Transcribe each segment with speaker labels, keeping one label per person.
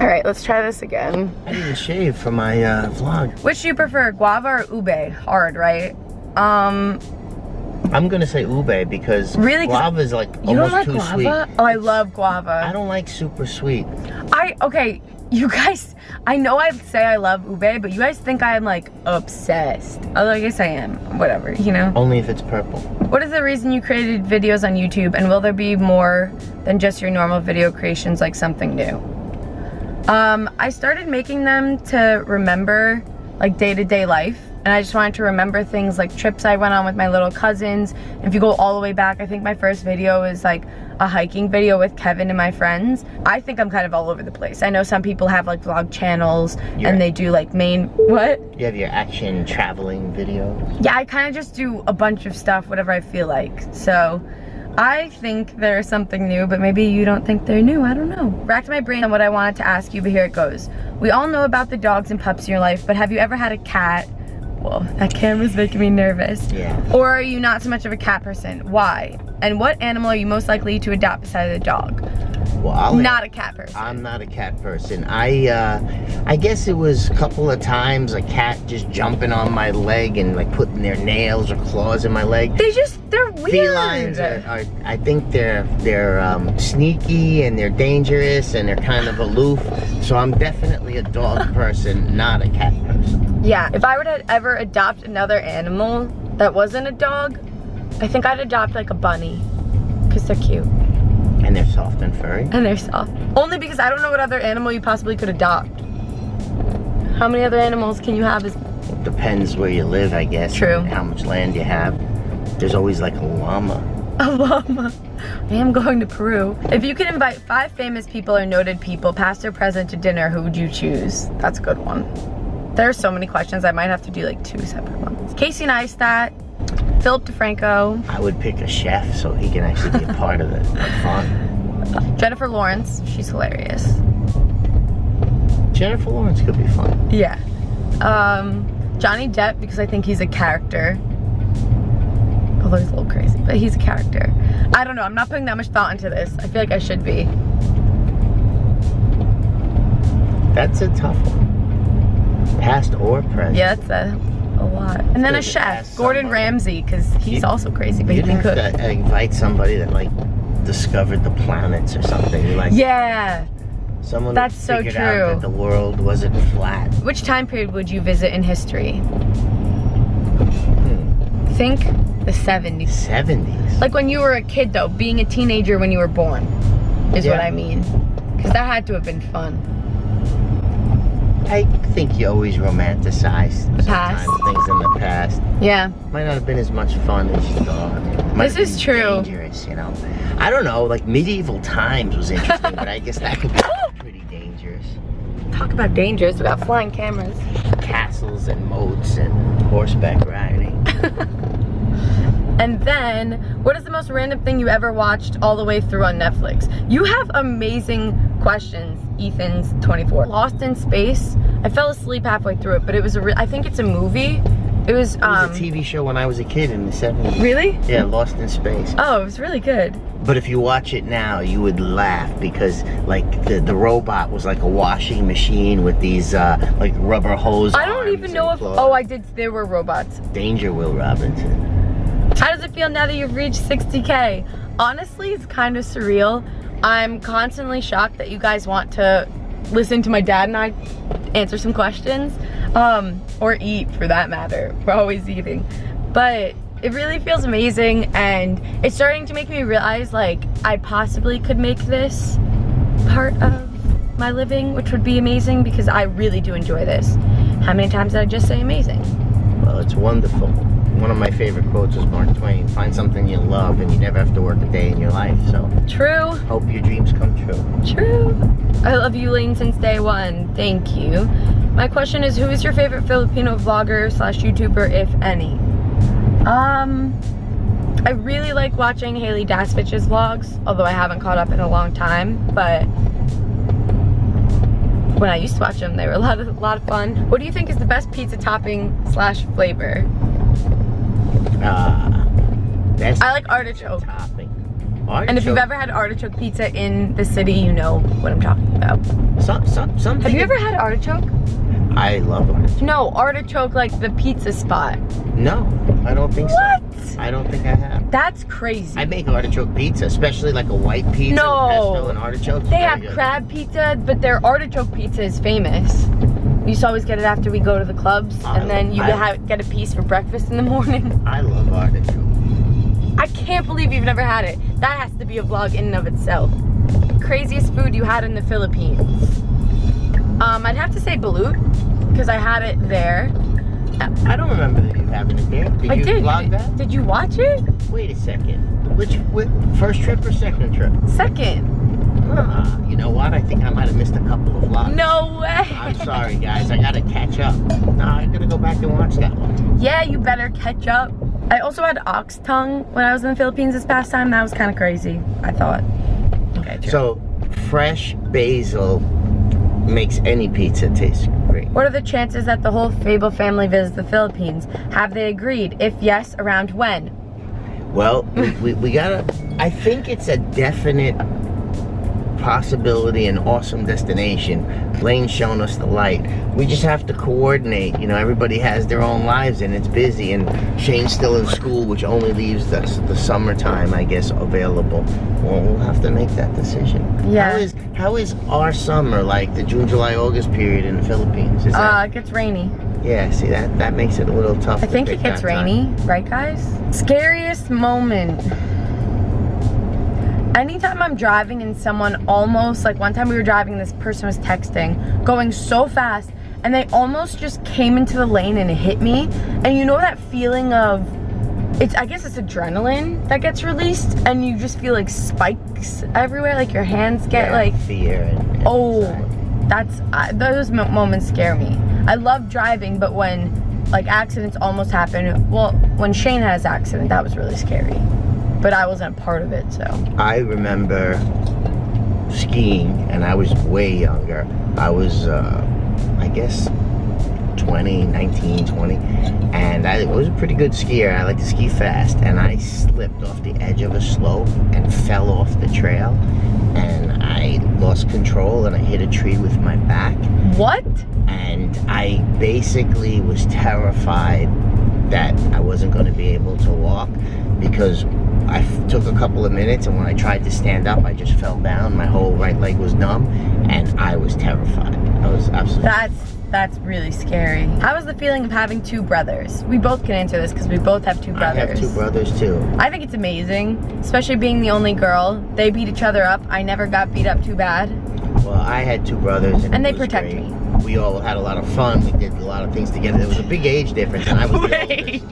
Speaker 1: All right, let's try this again.
Speaker 2: I didn't shave for my vlog.
Speaker 1: Which do you prefer, guava or ube? Hard, right?
Speaker 2: I'm gonna say ube because
Speaker 1: really?
Speaker 2: guava is like
Speaker 1: you
Speaker 2: almost
Speaker 1: don't like
Speaker 2: too
Speaker 1: guava?
Speaker 2: sweet.
Speaker 1: Oh, I love guava.
Speaker 2: I don't like super sweet.
Speaker 1: Okay, you guys, I know I say I love ube, but you guys think I'm like obsessed. Although I guess I am, whatever, you know?
Speaker 2: Only if it's purple.
Speaker 1: What is the reason you created videos on YouTube, and will there be more than just your normal video creations, like something new? I started making them to remember like day-to-day life, and I just wanted to remember things like trips I went on with my little cousins. If you go all the way back, I think my first video is like a hiking video with Kevin and my friends. I think I'm kind of all over the place. I know some people have like vlog channels and they do like what?
Speaker 2: You have your action traveling videos?
Speaker 1: Yeah, I kind of just do a bunch of stuff, whatever I feel like. So I think there's something new, but maybe you don't think they're new, I don't know. Racked my brain on what I wanted to ask you, but here it goes. We all know about the dogs and pups in your life, but have you ever had a cat? Whoa, that camera's making me nervous.
Speaker 2: Yeah.
Speaker 1: Or are you not so much of a cat person? Why? And what animal are you most likely to adopt besides a dog?
Speaker 2: Well,
Speaker 1: not a cat person.
Speaker 2: I'm not a cat person. I guess it was a couple of times a cat just jumping on my leg and like putting their nails or claws in my leg.
Speaker 1: They're weird.
Speaker 2: Felines are I think they're sneaky and they're dangerous and they're kind of aloof. So I'm definitely a dog person, not a cat person.
Speaker 1: Yeah, if I were to ever adopt another animal that wasn't a dog, I think I'd adopt like a bunny, because they're cute.
Speaker 2: And they're soft and furry?
Speaker 1: And they're soft. Only because I don't know what other animal you possibly could adopt. How many other animals can you have?
Speaker 2: It depends where you live, I guess.
Speaker 1: True.
Speaker 2: And how much land you have. There's always like a llama.
Speaker 1: A llama. I am going to Peru. If you could invite 5 famous people or noted people, past or present, to dinner, who would you choose? That's a good one. There are so many questions, I might have to do like 2 separate ones. Casey Neistat, Philip DeFranco.
Speaker 2: I would pick a chef so he can actually be a part of it. Fun.
Speaker 1: Jennifer Lawrence, she's hilarious.
Speaker 2: Jennifer Lawrence could be fun.
Speaker 1: Yeah. Johnny Depp, because I think he's a character. Although he's a little crazy, but he's a character. I don't know, I'm not putting that much thought into this. I feel like I should be.
Speaker 2: That's a tough one. Past or present?
Speaker 1: Yeah, that's a lot. And then a chef, Gordon Ramsay, because he's also crazy, but he can cook.
Speaker 2: You'd have to invite somebody that like discovered the planets or something. Like,
Speaker 1: yeah.
Speaker 2: Someone
Speaker 1: that's so
Speaker 2: figured
Speaker 1: true.
Speaker 2: out that the world wasn't flat.
Speaker 1: Which time period would you visit in history? Think the 70s.
Speaker 2: 70s?
Speaker 1: Like when you were a kid though, being a teenager when you were born, is what I mean. Because that had to have been fun.
Speaker 2: I think you always romanticize
Speaker 1: the past.
Speaker 2: Things in the past.
Speaker 1: Yeah.
Speaker 2: Might not have been as much fun as you thought.
Speaker 1: This is true.
Speaker 2: Dangerous, you know. I don't know, like medieval times was interesting, but I guess that could be pretty dangerous.
Speaker 1: Talk about dangerous, we got flying cameras.
Speaker 2: Castles and moats and horseback riding.
Speaker 1: And then, what is the most random thing you ever watched all the way through on Netflix? You have amazing questions, Ethan's 24. Lost in Space. I fell asleep halfway through it, but it was I think it's a movie. It was
Speaker 2: a TV show when I was a kid in the 70s.
Speaker 1: Really?
Speaker 2: Yeah, Lost in Space.
Speaker 1: Oh, it was really good.
Speaker 2: But if you watch it now, you would laugh because like the robot was like a washing machine with these like rubber hose.
Speaker 1: I don't even know if claws. There were robots.
Speaker 2: Danger, Will Robinson.
Speaker 1: How does it feel now that you've reached 60K? Honestly, it's kind of surreal. I'm constantly shocked that you guys want to listen to my dad and I answer some questions, or eat for that matter. We're always eating. But it really feels amazing, and it's starting to make me realize like I possibly could make this part of my living, which would be amazing because I really do enjoy this. How many times did I just say amazing?
Speaker 2: Well, it's wonderful. One of my favorite quotes was Mark Twain. Find something you love and you never have to work a day in your life, so.
Speaker 1: True.
Speaker 2: Hope your dreams come true.
Speaker 1: True. I love you, Layne, since day one. Thank you. My question is, who is your favorite Filipino vlogger / YouTuber, if any? I really like watching Haley Dasvich's vlogs, although I haven't caught up in a long time, but when I used to watch them, they were a lot of fun. What do you think is the best pizza topping / flavor? I like artichoke.
Speaker 2: Topping.
Speaker 1: And if you've ever had artichoke pizza in the city, you know what I'm talking about.
Speaker 2: something.
Speaker 1: Have you ever had artichoke?
Speaker 2: I love artichoke.
Speaker 1: No, artichoke like the pizza spot.
Speaker 2: No, I don't think
Speaker 1: What?
Speaker 2: so. I don't think I have.
Speaker 1: That's crazy.
Speaker 2: I make artichoke pizza, especially like a white pizza
Speaker 1: No.
Speaker 2: with pesto and artichokes.
Speaker 1: They
Speaker 2: Very
Speaker 1: have
Speaker 2: good.
Speaker 1: crab pizza, but their artichoke pizza is famous. We used to always get it after we go to the clubs, and then you get a piece for breakfast in the morning.
Speaker 2: I love artichoke.
Speaker 1: I can't believe you've never had it. That has to be a vlog in and of itself. Craziest food you had in the Philippines? I'd have to say balut, because I had it there.
Speaker 2: I don't remember you having it there. Did you vlog that?
Speaker 1: Did you watch it?
Speaker 2: Wait a second. Which first trip or second trip?
Speaker 1: Second.
Speaker 2: You know what? I think I might have missed a couple of vlogs.
Speaker 1: No way.
Speaker 2: I'm sorry, guys. I gotta catch up. No, I'm gonna go back and watch that one.
Speaker 1: Yeah, you better catch up. I also had ox tongue when I was in the Philippines this past time. That was kind of crazy, I thought. Okay, true.
Speaker 2: So, fresh basil makes any pizza taste great.
Speaker 1: What are the chances that the whole Fable family visits the Philippines? Have they agreed? If yes, around when?
Speaker 2: Well, we gotta, I think it's a definite possibility, an awesome destination. Layne's shown us the light. We just have to coordinate. You know, everybody has their own lives and it's busy, and Shane's still in school, which only leaves the summertime, I guess, available. Well, we'll have to make that decision.
Speaker 1: Yeah.
Speaker 2: How is our summer, like the June, July, August period in the Philippines? Is that,
Speaker 1: It gets rainy.
Speaker 2: yeah, see, that makes it a little tough.
Speaker 1: I think it gets rainy, right guys? Scariest moment. Anytime I'm driving and someone almost, like one time we were driving, this person was texting, going so fast, and they almost just came into the lane and hit me. And you know that feeling of, I guess it's adrenaline that gets released, and you just feel like spikes everywhere, like your hands get like
Speaker 2: fear and
Speaker 1: that's those moments scare me. I love driving, but when like accidents almost happen, well, when Shane had his accident, that was really scary, but I wasn't a part of it. So
Speaker 2: I remember skiing, and I was way younger. I was I guess 19, 20, and I was a pretty good skier. I like to ski fast, and I slipped off the edge of a slope and fell off the trail, and I lost control and I hit a tree with my back.
Speaker 1: what?
Speaker 2: And I basically was terrified that I wasn't going to be able to walk, because I took a couple of minutes, and when I tried to stand up, I just fell down. My whole right leg was numb, and I was terrified. I was absolutely...
Speaker 1: That's really scary. How was the feeling of having two brothers? We both can answer this because we both have two brothers.
Speaker 2: I have two brothers too.
Speaker 1: I think it's amazing, especially being the only girl. They beat each other up. I never got beat up too bad.
Speaker 2: Well, I had two brothers, and
Speaker 1: they
Speaker 2: it was
Speaker 1: protect
Speaker 2: great.
Speaker 1: me.
Speaker 2: We all had a lot of fun. We did a lot of things together. There was a big age difference, and I was
Speaker 1: Wait.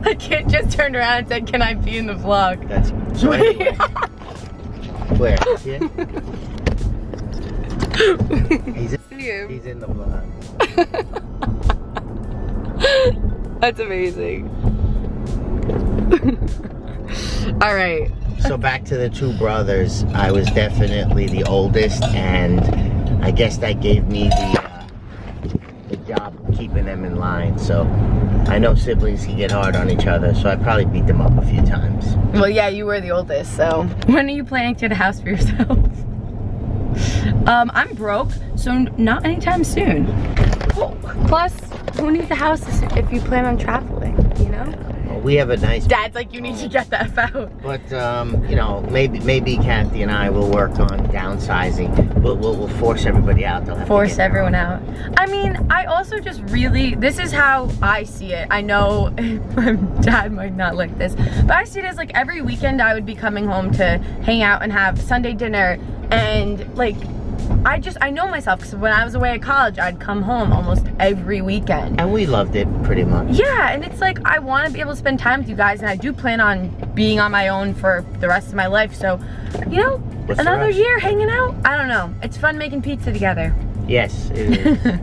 Speaker 1: The kid just turned around and said, "Can I be in the vlog?"
Speaker 2: That's so anyway. Where? Yeah. He's in the vlog.
Speaker 1: That's amazing. All right.
Speaker 2: So back to the two brothers. I was definitely the oldest, and I guess that gave me the job of keeping them in line. So I know siblings can get hard on each other, so I probably beat them up a few times.
Speaker 1: Well, yeah, you were the oldest, so. When are you planning to get a house for yourself? I'm broke, so not anytime soon. Oh, plus, who needs a house if you plan on traveling, you know?
Speaker 2: Well, we have a nice...
Speaker 1: Dad's like, you need to get that out.
Speaker 2: But, you know, maybe Kathy and I will work on downsizing. We'll force everybody out. They'll have
Speaker 1: Force
Speaker 2: to get
Speaker 1: everyone out. I mean, I also just really, this is how I see it. I know my dad might not like this, but I see it as like every weekend I would be coming home to hang out and have Sunday dinner, and like, I know myself, because when I was away at college, I'd come home almost every weekend.
Speaker 2: And we loved it pretty much.
Speaker 1: Yeah, and it's like, I want to be able to spend time with you guys, and I do plan on being on my own for the rest of my life, so, you know,
Speaker 2: What's the
Speaker 1: another
Speaker 2: rush?
Speaker 1: year hanging out? I don't know. It's fun making pizza together.
Speaker 2: Yes, it is.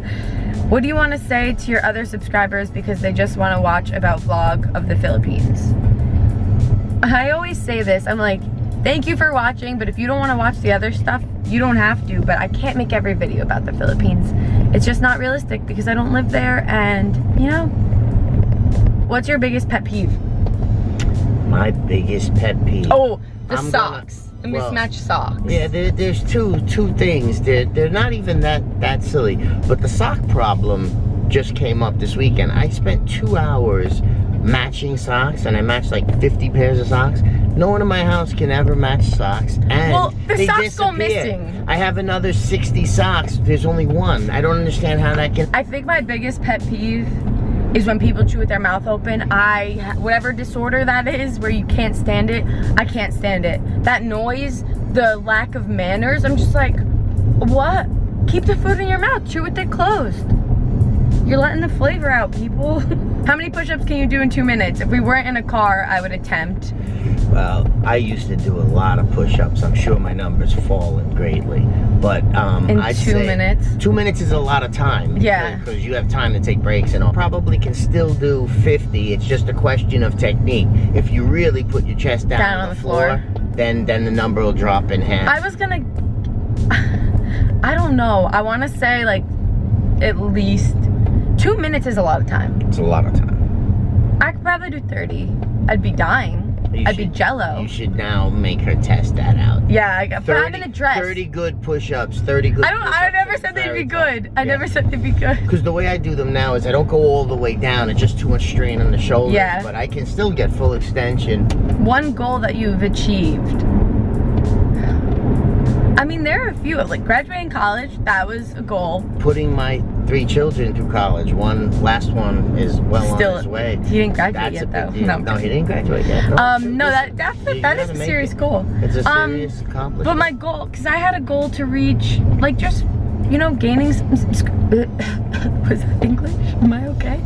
Speaker 1: What do you want to say to your other subscribers because they just want to watch about vlog of the Philippines? I always say this, I'm like, thank you for watching, but if you don't want to watch the other stuff, you don't have to, but I can't make every video about the Philippines. It's just not realistic because I don't live there, and, you know. What's your biggest pet peeve?
Speaker 2: My biggest pet peeve.
Speaker 1: Oh, the
Speaker 2: I'm
Speaker 1: socks. the mismatched socks.
Speaker 2: Yeah, there's two things. They're not even that silly. But the sock problem just came up this weekend. I spent 2 hours matching socks, and I matched like 50 pairs of socks. No one in my house can ever match socks, and
Speaker 1: the
Speaker 2: they
Speaker 1: socks
Speaker 2: disappear.
Speaker 1: go missing.
Speaker 2: I have another 60 socks. There's only one. I don't understand how that can.
Speaker 1: I think my biggest pet peeve is when people chew with their mouth open. Whatever disorder that is, where you can't stand it, I can't stand it. That noise, the lack of manners, I'm just like, what? Keep the food in your mouth, chew with it closed. You're letting the flavor out, people. How many push-ups can you do in 2 minutes? If we weren't in a car, I would attempt.
Speaker 2: Well, I used to do a lot of push-ups. I'm sure my numbers fallen greatly, but I'd say
Speaker 1: 2 minutes.
Speaker 2: 2 minutes is a lot of time.
Speaker 1: Yeah.
Speaker 2: Because you have time to take breaks and all. Probably can still do 50. It's just a question of technique. If you really put your chest down on the floor, then the number will drop in half.
Speaker 1: I was gonna, I don't know. I want to say like at least 2 minutes is a lot of time.
Speaker 2: It's a lot of time.
Speaker 1: I could probably do 30. I'd be dying. I'd be jello.
Speaker 2: You should now make her test that out.
Speaker 1: Yeah, but I'm in a dress.
Speaker 2: 30 good push-ups, 30 good push-ups.
Speaker 1: I never said they'd be good. I never said they'd be good.
Speaker 2: Because the way I do them now is I don't go all the way down. It's just too much strain on the shoulders.
Speaker 1: Yeah.
Speaker 2: But I can still get full extension.
Speaker 1: One goal that you've achieved. I mean, there are a few. Like graduating college, that was a goal.
Speaker 2: Putting my 3 children through college. Last one is well on his way.
Speaker 1: He didn't graduate yet, though.
Speaker 2: No, he didn't graduate yet.
Speaker 1: No, that is a serious goal.
Speaker 2: It's a serious accomplishment.
Speaker 1: But my goal, because I had a goal to reach, like just, you know, gaining some was that English? Am I okay?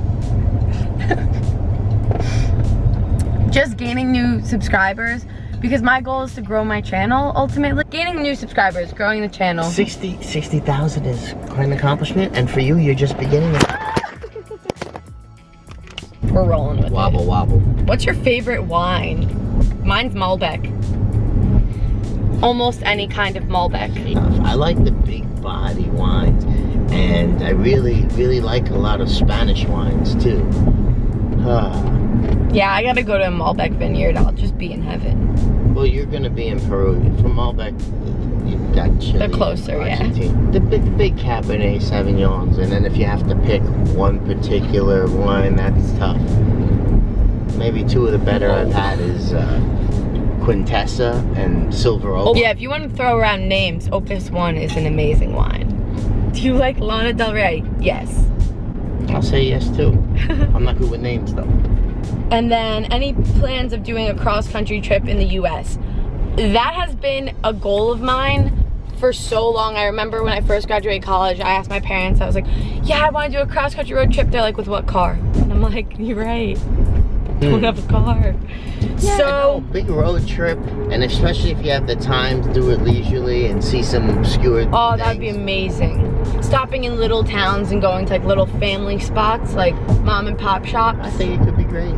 Speaker 1: Just gaining new subscribers. Because my goal is to grow my channel, ultimately. Gaining new subscribers, growing the channel.
Speaker 2: 60,000 is quite an accomplishment, and for you, you're just beginning it.
Speaker 1: We're rolling with
Speaker 2: Wobble,
Speaker 1: it.
Speaker 2: wobble.
Speaker 1: What's your favorite wine? Mine's Malbec. Almost any kind of Malbec.
Speaker 2: I like the big body wines, and I really, really like a lot of Spanish wines, too.
Speaker 1: Yeah, I gotta go to a Malbec vineyard. I'll just be in heaven.
Speaker 2: Well, you're gonna be in Peru. From Malbec, you've got Chile.
Speaker 1: They're closer,
Speaker 2: Argentina. The big Cabernet Sauvignons, and then if you have to pick one particular wine, that's tough. Maybe 2 of the better I've had is Quintessa and Silver Oak.
Speaker 1: Yeah, if you want to throw around names, Opus 1 is an amazing wine. Do you like Lana Del Rey? Yes.
Speaker 2: I'll say yes, too. I'm not good with names, though.
Speaker 1: And then any plans of doing a cross-country trip in the US? That has been a goal of mine for so long. I remember when I first graduated college, I asked my parents, I was like, yeah, I want to do a cross-country road trip. They're like, with what car? And I'm like, you're right. Don't have a car.
Speaker 2: Yeah,
Speaker 1: so
Speaker 2: big road trip, and especially if you have the time to do it leisurely and see some obscure things.
Speaker 1: that'd be amazing. Stopping in little towns and going to like little family spots, like mom and pop shops.
Speaker 2: I think it could be great.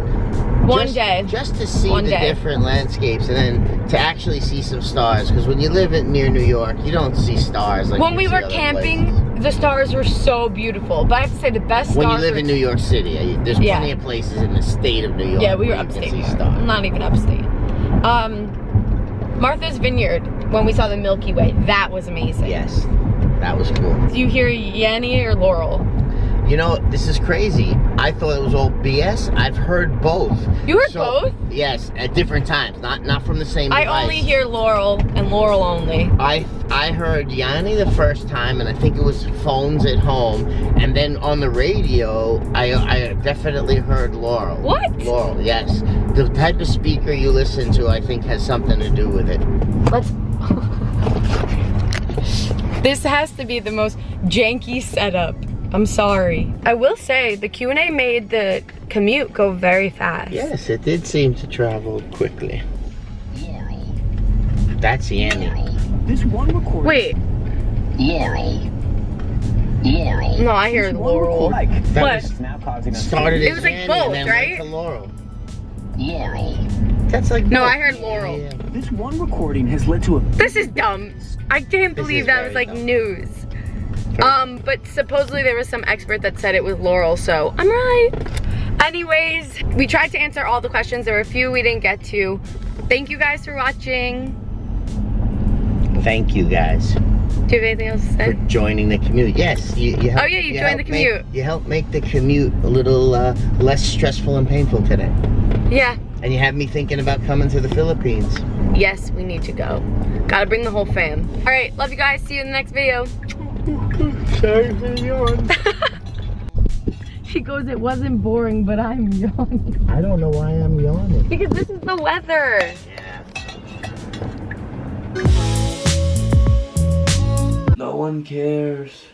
Speaker 1: One day.
Speaker 2: Just to see the different landscapes, and then to actually see some stars. Because when you live near New York, you don't see stars like
Speaker 1: when we were camping, the stars were so beautiful. But I have to say the best stars
Speaker 2: when you live in New York City, there's plenty of places in the state of New York.
Speaker 1: Yeah, we were upstate. Not even upstate. Martha's Vineyard, when we saw the Milky Way, that was amazing.
Speaker 2: Yes, that was cool.
Speaker 1: Do you hear Yanni or Laurel?
Speaker 2: You know, this is crazy. I thought it was all BS. I've heard both.
Speaker 1: You heard both?
Speaker 2: Yes, at different times, not from the same device.
Speaker 1: I only hear Laurel and Laurel only.
Speaker 2: I heard Yanni the first time, and I think it was phones at home, and then on the radio, I definitely heard Laurel.
Speaker 1: What?
Speaker 2: Laurel, yes. The type of speaker you listen to, I think, has something to do with it.
Speaker 1: Let's... This has to be the most janky setup. I'm sorry. I will say the Q&A made the commute go very fast.
Speaker 2: Yes, it did seem to travel quickly. Laurel. That's Yanni.
Speaker 3: This one recording.
Speaker 1: Wait.
Speaker 2: Laurel. Laurel.
Speaker 1: No, I hear Laurel. What?
Speaker 2: Started
Speaker 1: it was like
Speaker 2: Yanni
Speaker 1: both,
Speaker 2: and then
Speaker 1: right?
Speaker 2: went to Laurel. Laurel. That's like
Speaker 1: no,
Speaker 2: both.
Speaker 1: I heard Laurel.
Speaker 2: Yeah.
Speaker 3: This one recording has led to a...
Speaker 1: This is dumb. I can't believe that was like
Speaker 2: dumb.
Speaker 1: news. But supposedly there was some expert that said it was Laurel, so I'm right. Anyways, we tried to answer all the questions. There were a few we didn't get to. Thank you guys for watching.
Speaker 2: thank you guys
Speaker 1: Do you have anything else to
Speaker 2: for
Speaker 1: say?
Speaker 2: joining the commute. Yes, you helped,
Speaker 1: Oh yeah, you joined the
Speaker 2: helped
Speaker 1: commute.
Speaker 2: you helped make the commute a little less stressful and painful today.
Speaker 1: Yeah.
Speaker 2: And you had me thinking about coming to the Philippines.
Speaker 1: Yes, we need to go. Gotta bring the whole fam. All right, love you guys. See you in the next video.
Speaker 2: Sorry for the yawn.
Speaker 1: She goes, it wasn't boring, but I'm yawning.
Speaker 2: I don't know why I'm yawning.
Speaker 1: Because this is the weather.
Speaker 2: Yeah.
Speaker 3: No one cares.